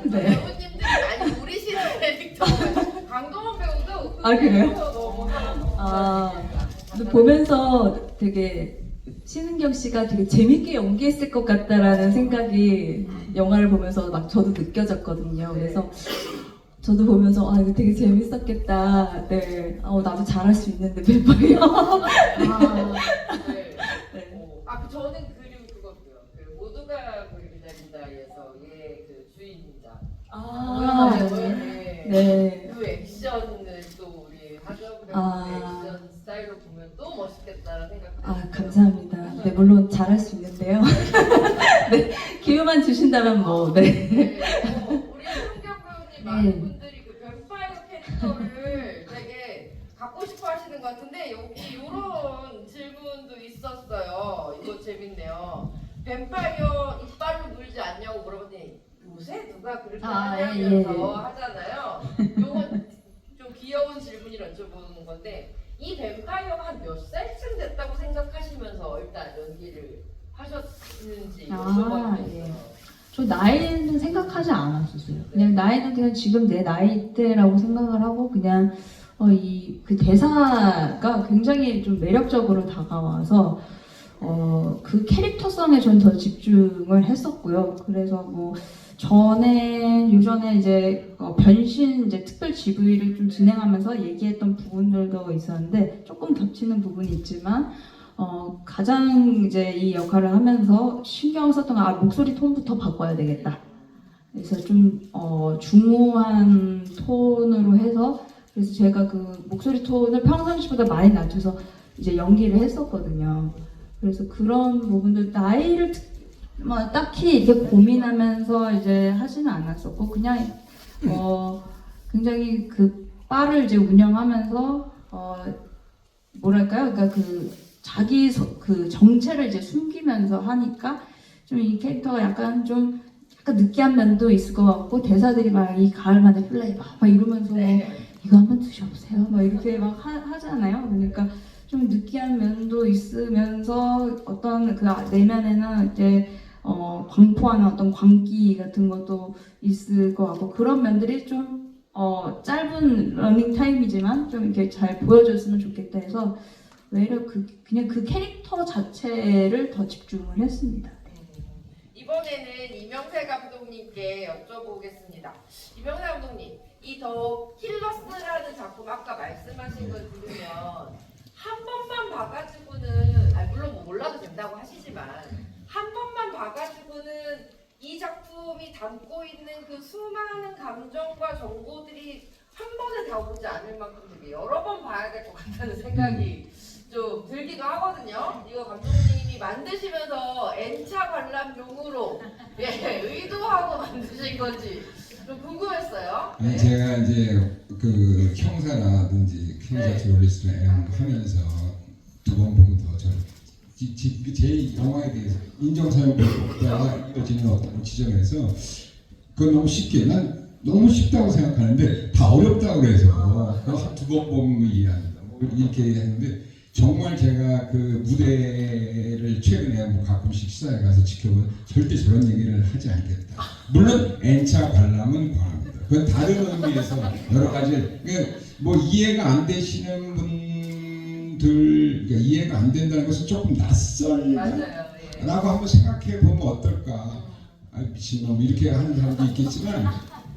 네. 배우님들이 많이 노리시는 캐릭터가 강동원 배우도 그 아, 그래요? 캐릭터 너무 근데 보면서 되게 신은경 씨가 되게 재밌게 연기했을 것 같다라는 생각이 영화를 보면서 막 저도 느껴졌거든요. 그래서 저도 보면서 이거 되게 재밌었겠다. 네, 나도 잘할 수 있는데 뱀파이어. 저는 그리고 그것도요. 그 모두가 그를 기다린다에서의 그 주인자. 네. 그 액션을 또 우리 하정 배우의 액션 스타일로 보면 또 멋있겠다는 생각. 감사합니다. 네, 물론 잘할 수 있는데요. 네, 기회만 주신다면 뭐, 네. 우리 손경 배우님 많은 분들이 그 뱀파이어 캐릭터를 되게 갖고 싶어 하시는 것 같은데 여기 이런 질문도 있었어요. 이거 재밌네요. 뱀파이어 이빨로 물지 않냐고 물어봤더니 요새 누가 그렇게 하냐면서 하잖아요. 요건 좀 귀여운 질문이라 여쭤보는 건데 이 뱀파이어가 한 몇 살쯤 됐다고 생각하시면서 일단 연기를 하셨는지 여쭤봤어요. 저 나이는 생각하지 않았었어요. 그냥 나이는 그냥 지금 내 나이대라고 생각을 하고 그냥 그 대사가 굉장히 좀 매력적으로 다가와서 그 캐릭터성에 전 더 집중을 했었고요. 그래서 뭐 요전에 이제 변신 이제 특별 GV를 좀 진행하면서 얘기했던 부분들도 있었는데 조금 겹치는 부분이 있지만 가장 이제 이 역할을 하면서 신경 썼던 건 목소리 톤부터 바꿔야 되겠다. 그래서 좀 중후한 톤으로 해서 그래서 제가 그 목소리 톤을 평상시보다 많이 낮춰서 이제 연기를 했었거든요. 그래서 그런 부분들 나이를 딱히 이렇게 고민하면서 이제 하지는 않았었고 그냥 굉장히 그 바를 이제 운영하면서 뭐랄까요? 그러니까 그 자기 그 정체를 이제 숨기면서 하니까 좀 이 캐릭터가 약간 느끼한 면도 있을 것 같고 대사들이 막 이 가을만의 플레이 막 이러면서 이거 한번 드셔보세요. 막 이렇게 막 하잖아요. 그러니까 좀 느끼한 면도 있으면서 어떤 그 내면에는 이제 광포하는 어떤 광기 같은 것도 있을 것 같고 그런 면들이 좀 짧은 러닝 타임이지만 좀 이렇게 잘 보여줬으면 좋겠다 해서 외려 그냥 그 캐릭터 자체를 더 집중을 했습니다. 이번에는 이명세 감독님께 여쭤보겠습니다. 이명세 감독님, 이 더 킬러스라는 작품 아까 말씀하신 걸 들으면 한 번만 봐가지고는 물론 뭐 몰라도 된다고 하시지만 한 번만 봐가지고는 이 작품이 담고 있는 그 수많은 감정과 정보들이 한 번에 다 오지 않을 만큼 되게 여러 번 봐야 될 것 같다는 생각이 좀 들기도 하거든요. 이거 감독님이 만드시면서 N차 관람용으로 의도하고 만드신 건지 좀 궁금했어요. 아니, 제가 이제 그 형사라든지 형사 저널리스트를 하면서 두 번 보면 더 제 영화에 대해서 인정사용보다가 이어지는 어떤 지점에서 그건 너무 쉽게 난 너무 쉽다고 생각하는데 다 어렵다고 그래서 두 번 보면 이해한다 뭐 이렇게 했는데 정말 제가 그 무대를 최근에 뭐 가끔씩 시사회 가서 지켜보면 절대 저런 얘기를 하지 않겠다. 물론 N차 관람은 과합니다. 그건 다른 의미에서 여러 가지 그러니까 뭐 이해가 안 되시는 분들 그러니까 이해가 안 된다는 것은 조금 낯설다라고 맞아요. 예. 한번 생각해 보면 어떨까? 아, 미친놈 이렇게 하는 사람도 있겠지만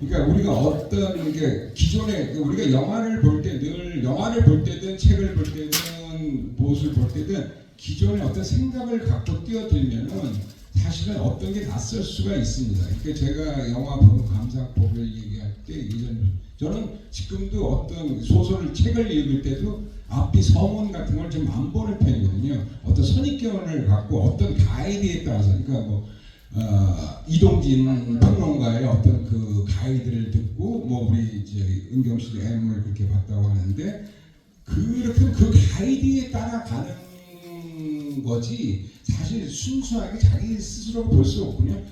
그러니까 우리가 어떤 게 기존에 우리가 영화를 볼 때 늘 영화를 볼 때든 책을 볼 때든 무엇을 볼 때든 기존에 어떤 생각을 갖고 뛰어들면은 사실은 어떤 게 낯설 수가 있습니다. 그러니까 제가 영화 보는 감상법을 얘기할 때 예전 저는 지금도 어떤 소설을 책을 읽을 때도 앞뒤 서문 같은 걸 좀 안 보는 편이거든요. 어떤 선입견을 갖고 어떤 가이드에 따라서 그러니까 뭐 이동진 평론가의 어떤 그 가이드를 듣고 뭐 우리 이제 은경 씨도 M을 그렇게 봤다고 하는데 그렇게 그 가이드에 따라가는 거지 사실 순수하게 자기 스스로 볼 수 없거든요.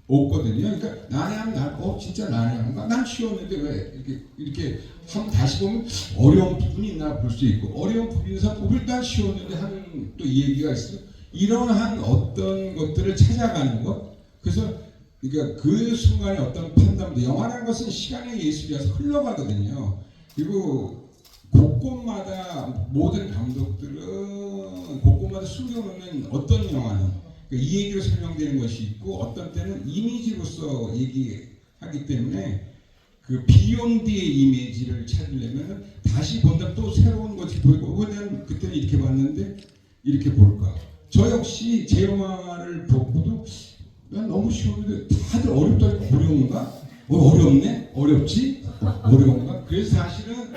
그러니까 난해하면 진짜 난해한가? 난 쉬웠는데 왜 이렇게 한번 다시 보면 어려운 부분이 있나 볼 수 있고 어려운 부분에서 일단 쉬웠는데 하는 또 이 얘기가 있어요. 이러한 어떤 것들을 찾아가는 것. 그래서 그러니까 그 순간에 어떤 판단도 영화라는 것은 시간의 예술이라서 흘러가거든요. 그리고 곳곳마다 모든 감독들은 곳곳마다 숨겨놓는 어떤 영화는 이 얘기로 설명되는 것이 있고 어떤 때는 이미지로서 얘기하기 때문에 그 비욘드의 이미지를 찾으려면 다시 본다면 또 새로운 것이 보이고 그냥 그때는 이렇게 봤는데 이렇게 볼까. 저 역시 제 영화를 보고도 난 너무 쉬웠는데 다들 어렵다니까 어려운가? 어렵네? 어렵지? 어려운가? 그래서 사실은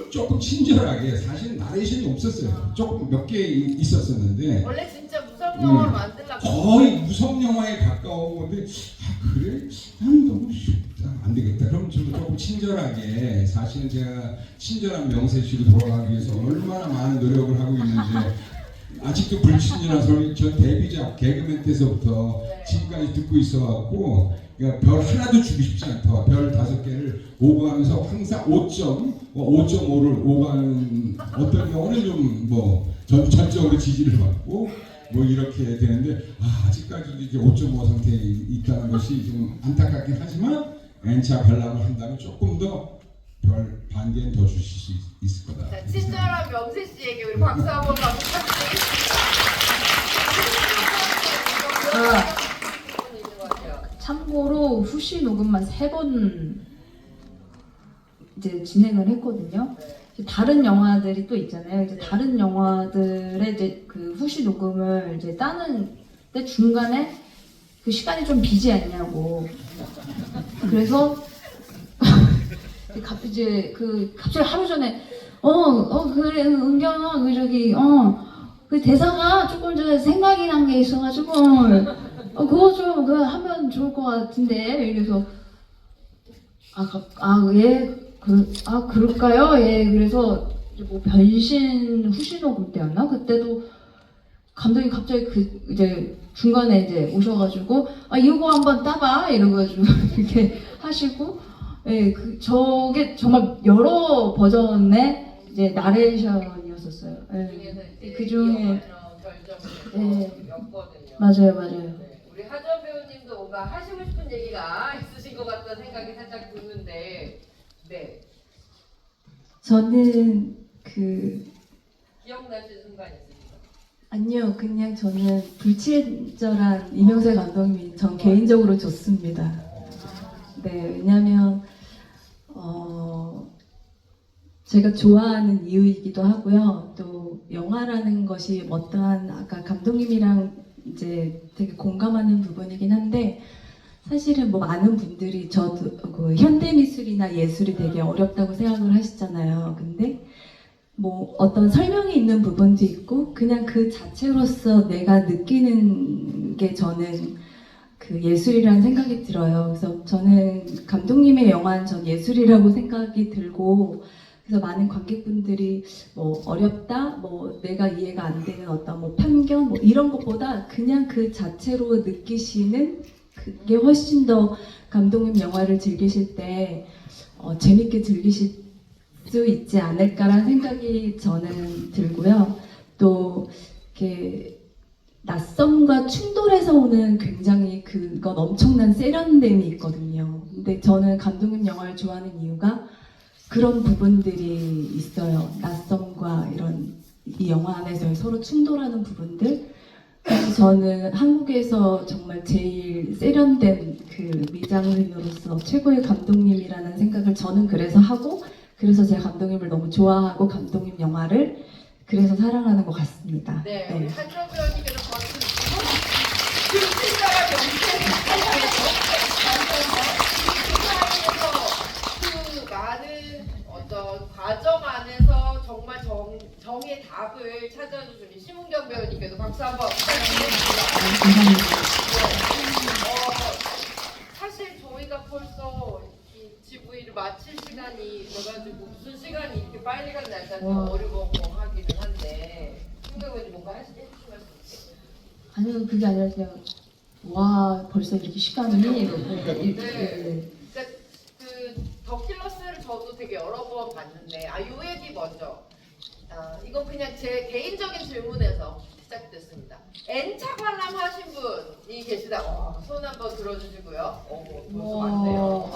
조금 친절하게 사실 나레이션이 없었어요. 조금 몇 개 있었었는데 원래 진짜 무서운 영화를 만들려고 거의 무성 영화에 가까운 건데 그래? 난 너무 쉽다. 안 되겠다. 그럼 저도 조금 친절하게 사실은 제가 친절한 명세 씨로 돌아가기 위해서 얼마나 많은 노력을 하고 있는지 아직도 불친절한 소리 저 데뷔작 개그맨 때서부터 지금까지 듣고 있어갖고 그러니까 별 하나도 주고 싶지 않다. 별 5개를 오가면서 항상 5.5를 오가는 어떤 경우는 좀 뭐 전적으로 지지를 받고 뭐 이렇게 되는데 아직까지도 이제 5.5 상태에 있다는 것이 좀 안타깝긴 하지만 N차 관람을 한다면 조금 더 별 반 개는 더 주실 수 있을 거다. 자, 친절한 명세 씨에게 우리 박수 한번 부탁드리겠습니다. 참고로 후시 녹음만 3번 이제 진행을 했거든요. 이제 다른 영화들이 또 있잖아요. 이제 다른 영화들의 이제 그 후시 녹음을 이제 따는데 중간에 그 시간이 좀 비지 않냐고. 그래서 갑자기 하루 전에 그래 은경아 그 대사가 조금 전에 생각이 난 게 있어가지고 그거 좀 하면 좋을 것 같은데 이래서 그럴까요? 예 그래서 뭐 변신 후시 녹음 때였나 그때도 감독이 갑자기 이제 중간에 이제 오셔가지고 이거 한번 따봐 이러가지고 이렇게 하시고 예, 저게 정말 여러 버전의 이제 나레이션이었었어요. 예. 그 중에 결정이었거든요. 맞아요. 네, 우리 하정 배우님도 뭔가 하시고 싶은 얘기가 있으신 것 같다는 생각이 살짝 드는데, 네. 저는 기억나시는 순간 있으신가요? 아니요, 그냥 저는 불친절한 이명세 감독님이 전 개인적으로 좋습니다. 네, 왜냐면 제가 좋아하는 이유이기도 하고요. 또 영화라는 것이 어떠한 아까 감독님이랑 이제 되게 공감하는 부분이긴 한데 사실은 뭐 많은 분들이 저도 그 현대미술이나 예술이 되게 어렵다고 생각을 하시잖아요. 근데 뭐 어떤 설명이 있는 부분도 있고 그냥 그 자체로서 내가 느끼는 게 저는 그 예술이라는 생각이 들어요. 그래서 저는 감독님의 영화는 전 예술이라고 생각이 들고 그래서 많은 관객분들이 뭐 어렵다, 뭐 내가 이해가 안 되는 어떤 뭐 편견 뭐 이런 것보다 그냥 그 자체로 느끼시는 그게 훨씬 더 감독님 영화를 즐기실 때 재밌게 즐기실 수 있지 않을까라는 생각이 저는 들고요. 또 이렇게 낯섦과 충돌해서 오는 굉장히 그건 엄청난 세련됨이 있거든요. 근데 저는 감독님 영화를 좋아하는 이유가 그런 부분들이 있어요. 낯섦과 이런 이 영화 안에서 서로 충돌하는 부분들. 그래서 저는 한국에서 정말 제일 세련된 그 미장인으로서 최고의 감독님이라는 생각을 저는 그래서 하고, 그래서 제가 감독님을 너무 좋아하고 감독님 영화를 그래서 사랑하는 것 같습니다. 네, 우리 한정 배우님께서 버튼 주시고 불친절한 영상에서 그 많은 어떤 과정 안에서 정말 정의 답을 찾아주신 우리 심은경 배우님께도 박수 한번 부탁드립니다. 감사합니다. 사실 저희가 벌써 이 GV를 마칠 시간이 돼가지고 무슨 시간이 이렇게 빨리 갔나 약간 좀 와. 어리벙벙하기는 한데 심은경 배우님 뭔가 해주실 말씀 있으세요? 아니요, 그게 아니라 그냥 와 벌써 이렇게 시간이 네. 그러니까 그 더킬러스를 저도 되게 여러 번 봤는데 요 얘기 먼저. 이건 그냥 제 개인적인 질문에서 시작됐습니다. N차 관람 하신 분이 계시다고 손 한번 들어주시고요. 벌써 많네요.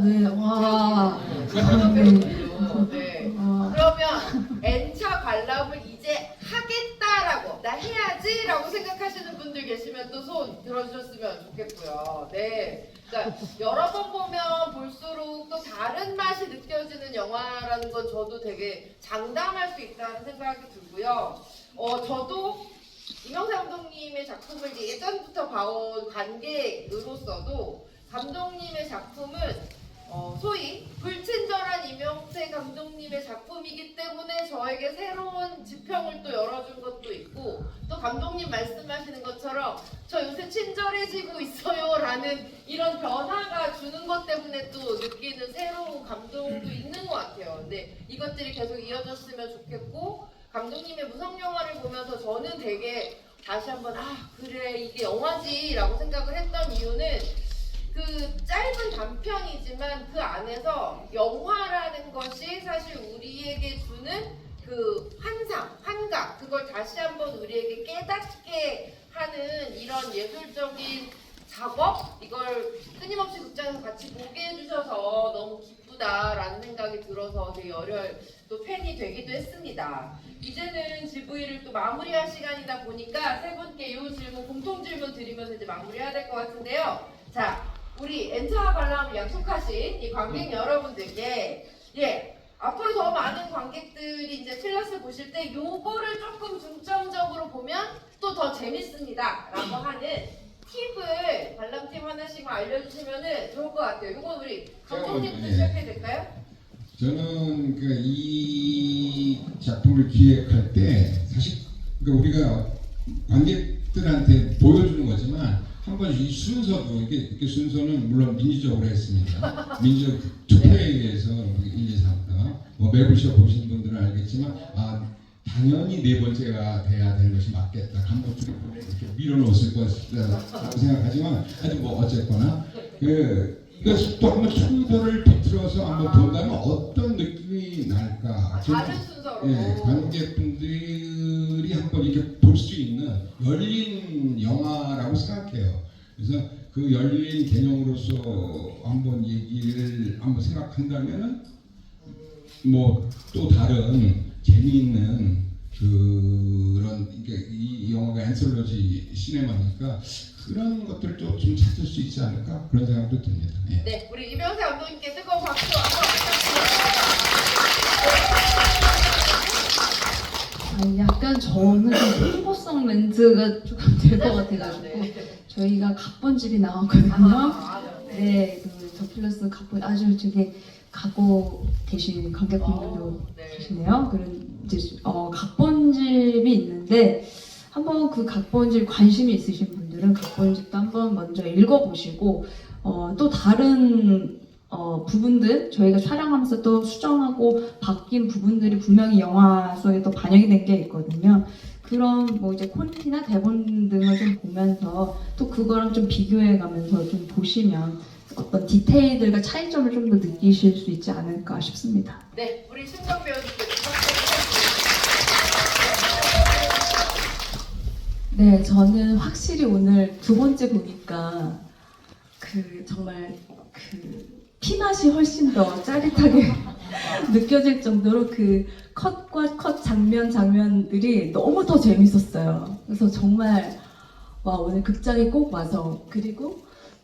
네, 와. 그런 배우분도. 네. 와. 그러면 N차 관람을 이제 하겠다라고 나 해야지라고 생각하시는 분들 계시면 또 손 들어주셨으면 좋겠고요. 네. 그러니까 여러 번 보면 볼수록 또 다른 맛이 느껴지는 영화라는 건 저도 되게 장담할 수 있다는 생각이 들고요. 저도 이명세 감독님의 작품을 이제 예전부터 봐온 관객으로서도 감독님의 작품은 소위 불친절한 이명세 감독님의 작품이기 때문에 저에게 새로운 지평을 또 열어준 것도 있고, 또 감독님 말씀하시는 것처럼 저 요새 친절해지고 있어요 라는 이런 변화가 주는 것 때문에 또 느끼는 새로운 감동도 있는 것 같아요. 근데 이것들이 계속 이어졌으면 좋겠고, 감독님의 무성 영화를 보면서 저는 되게 다시 한번 그래 이게 영화지 라고 생각을 했던 이유는 그 짧은 단편이지만 그 안에서 영화라는 것이 사실 우리에게 주는 그 환상, 환각, 그걸 다시 한번 우리에게 깨닫게 하는 이런 예술적인 작업, 이걸 끊임없이 극장에서 같이 보게 해주셔서 너무 기쁘다라는 생각이 들어서 되게 열혈 또 팬이 되기도 했습니다. 이제는 GV를 또 마무리할 시간이다 보니까 세 분께 이 질문, 공통 질문 드리면서 이제 마무리해야 될 것 같은데요. 자, 우리 N차 관람을 약속하신 이 관객 여러분들께 앞으로 더 많은 관객들이 이제 틸러스 보실 때 요거를 조금 중점적으로 보면 또 더 재밌습니다 라고 하는 팁을 관람팀 하나씩만 알려주시면 좋을 것 같아요. 요건 우리 감독님부터 시작해도 될까요? 저는 이 작품을 기획할 때 사실 우리가 관객들한테 보여주는 거지만 한번 이 순서도 이게 순서는 물론 민주적으로 했습니다. 민주적 투표에 의해서 1, 2, 3, 4 매불쇼 보신 분들은 알겠지만 당연히 네 번째가 돼야 되는 것이 맞겠다. 감독들이 이렇게 밀어놓았을 것이라고 생각하지만 하여튼 어쨌거나 이것을 또 한번 순서를 비틀어서 한번 본다면 어떤 느낌이 날까? 다른 순서로. 관객분들이 한번 이렇게 볼 수 있는 열린 영화라고 생각해요. 그래서 그 열린 개념으로서 한번 얘기를 한번 생각한다면 또 다른 재미있는 그런 이 영화가 앤솔로지 시네마니까 그런 것들도 좀 찾을 수 있지 않을까 그런 생각도 듭니다. 네, 우리 이명세 감독님께 뜨거운 박수 한번 부탁드립니다. 약간 저는 좀 홍보성 멘트가 조금 될 것 같아가지고 저희가 각본집이 나왔거든요. 네, 그 더킬러스 각본 아주 되게 갖고 계신 관객분들도 계시네요. 그런 이제 각본집이 있는데 한번 그 각본집 관심이 있으신 분들은 각본집도 한번 먼저 읽어보시고 또 다른 부분들 저희가 촬영하면서 또 수정하고 바뀐 부분들이 분명히 영화 속에 또 반영이 된 게 있거든요. 그런 이제 콘티나 대본 등을 좀 보면서 또 그거랑 좀 비교해가면서 좀 보시면 어떤 디테일들과 차이점을 좀 더 느끼실 수 있지 않을까 싶습니다. 네, 우리 신정 배우님께 네, 저는 확실히 오늘 두 번째 보니까 정말 피맛이 훨씬 더 짜릿하게 느껴질 정도로 컷과 컷 장면들이 너무 더 재밌었어요. 그래서 정말 와, 오늘 극장에 꼭 와서, 그리고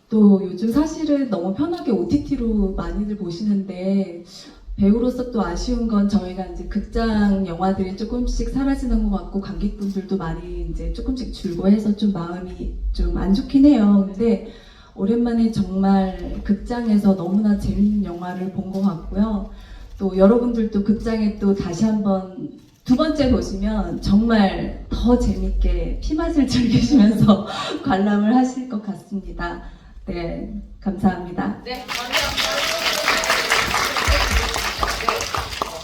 또 요즘 사실은 너무 편하게 OTT로 많이들 보시는데 배우로서 또 아쉬운 건 저희가 이제 극장 영화들이 조금씩 사라지는 것 같고 관객분들도 많이 이제 조금씩 줄고 해서 좀 마음이 좀 안 좋긴 해요. 근데 오랜만에 정말 극장에서 너무나 재밌는 영화를 본 것 같고요. 또 여러분들도 극장에 또 다시 한번 두 번째 보시면 정말 더 재밌게 피맛을 즐기시면서 관람을 하실 것 같습니다. 네, 감사합니다. 네, 감사합니다. 네,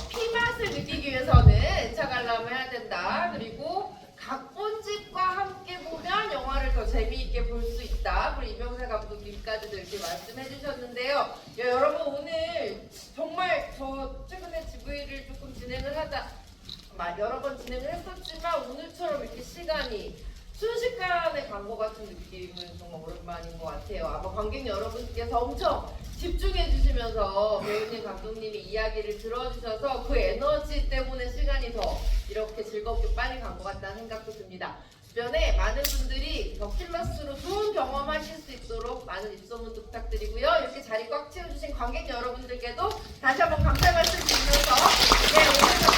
피맛을 느끼기 위해서는 1차 관람을 해야 된다. 그리고 각본집과 함께 보면 영화를 더 재미있게 볼 수 있다. 그리고 이병세 감독님까지도 이렇게 말씀해 주셨는데요. 여러분 오늘 정말 저 최근에 GV를 조금 진행을 하다 여러 번 진행을 했었지만 오늘처럼 이렇게 시간이 순식간에 간 것 같은 느낌은 정말 오랜만인 것 같아요. 아마 관객 여러분께서 엄청 집중해 주시면서 배우님, 감독님이 이야기를 들어주셔서 그 에너지 때문에 시간이 더 이렇게 즐겁게 빨리 간 것 같다는 생각도 듭니다. 주변에 많은 분들이 더 필러스로 좋은 경험하실 수 있도록 많은 입소문도 부탁드리고요. 이렇게 자리 꽉 채워주신 관객 여러분들께도 다시 한번 감사 말씀 드리면서 오늘